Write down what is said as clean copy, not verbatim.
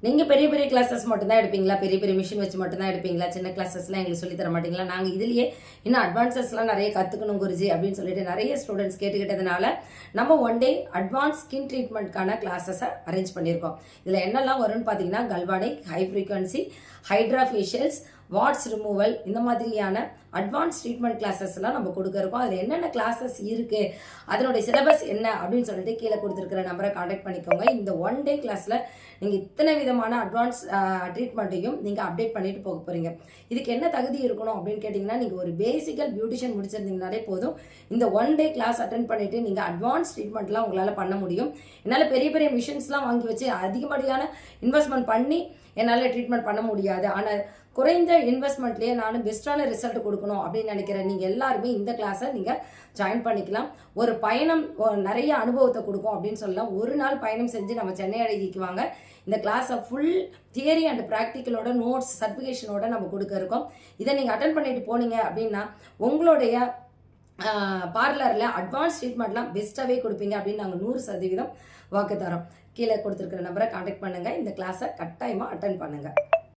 நீங்க பெரிய பெரிய கிளாஸஸ் மட்டும் தான் எடுப்பீங்களா? பெரிய பெரிய மிஷின் வச்சு மட்டும் தான் எடுப்பீங்களா? சின்ன கிளாஸஸ்லாம் எங்களுக்கு சொல்லி தர மாட்டீங்களா? நாங்க இதுலயே இன்னும் அட்வான்ஸஸ்லாம் நிறைய கத்துக்கணும் குருஜி அப்படின்னு சொல்லிட்டு நிறைய ஸ்டூடெண்ட்ஸ் கேட்டுக்கிட்டதுனால நம்ம ஒன் டே அட்வான்ஸ் ஸ்கின் ட்ரீட்மெண்ட்கான கிளாஸஸை அரேஞ்ச் பண்ணியிருக்கோம். இதுல என்னெல்லாம் வரும்னு பார்த்தீங்கன்னா galvanic, high frequency, hydra facials, warts removal, இந்த மாதிரியான அட்வான்ஸ் ட்ரீட்மெண்ட் கிளாஸஸ் எல்லாம் நம்ம கொடுக்க இருக்கோம். அதில் என்னென்ன கிளாஸஸ் இருக்கு, அதனுடைய சிலபஸ் என்ன அப்படின்னு சொல்லிட்டு கீழே கொடுத்துருக்கிற நம்பரை கான்டாக்ட் பண்ணிக்கோங்க. இந்த ஒன் டே கிளாஸ்ல நீங்க இத்தனை விதமான அட்வான்ஸ் ட்ரீட்மெண்ட்டையும் நீங்க அப்டேட் பண்ணிட்டு போக போறீங்க. இதுக்கு என்ன தகுதி இருக்கணும் அப்படின்னு கேட்டீங்கன்னா, நீங்க ஒரு பேசிக்கல் பியூட்டிஷியன் முடிச்சிருந்தீங்கனாலே போதும். இந்த ஒன் டே கிளாஸ் அட்டென்ட் பண்ணிட்டு நீங்க அட்வான்ஸ் ட்ரீட்மெண்ட்லாம் உங்களால பண்ண முடியும். என்னால பெரிய பெரிய மிஷின்ஸ்லாம் வாங்கி வச்சு அதிகப்படியான இன்வெஸ்ட்மெண்ட் பண்ணி என்னால் ட்ரீட்மெண்ட் பண்ண முடியாது. ஆனால் குறைந்த இன்வெஸ்ட்மெண்ட்லேயே நான் பெஸ்ட்டான ரிசல்ட் கொடுக்கணும் அப்படின்னு நினைக்கிறேன். நீங்கள் எல்லாருமே இந்த கிளாஸை நீங்கள் ஜாயின் பண்ணிக்கலாம். ஒரு பயணம் நிறைய அனுபவத்தை கொடுக்கும் அப்படின்னு சொல்லலாம். ஒரு நாள் பயணம் செஞ்சு நம்ம சென்னை அழகிக்கு வாங்க. இந்த கிளாஸை ஃபுல் தியரி அண்ட் ப்ராக்டிக்கலோட நோட்ஸ் சர்டிஃபிகேஷனோட நம்ம கொடுக்க இருக்கோம். இதை நீங்கள் அட்டன் பண்ணிட்டு போனீங்க அப்படின்னா உங்களுடைய பார்லரில் அட்வான்ஸ் ட்ரீட்மெண்ட்லாம் பெஸ்ட்டாகவே கொடுப்பீங்க அப்படின்னு நாங்கள் 100% வாக்கு தரோம். கீழே கொடுத்துருக்கிற நம்பரை கான்டாக்ட் பண்ணுங்கள். இந்த கிளாஸை கட்டாயமாக அட்டன் பண்ணுங்கள்.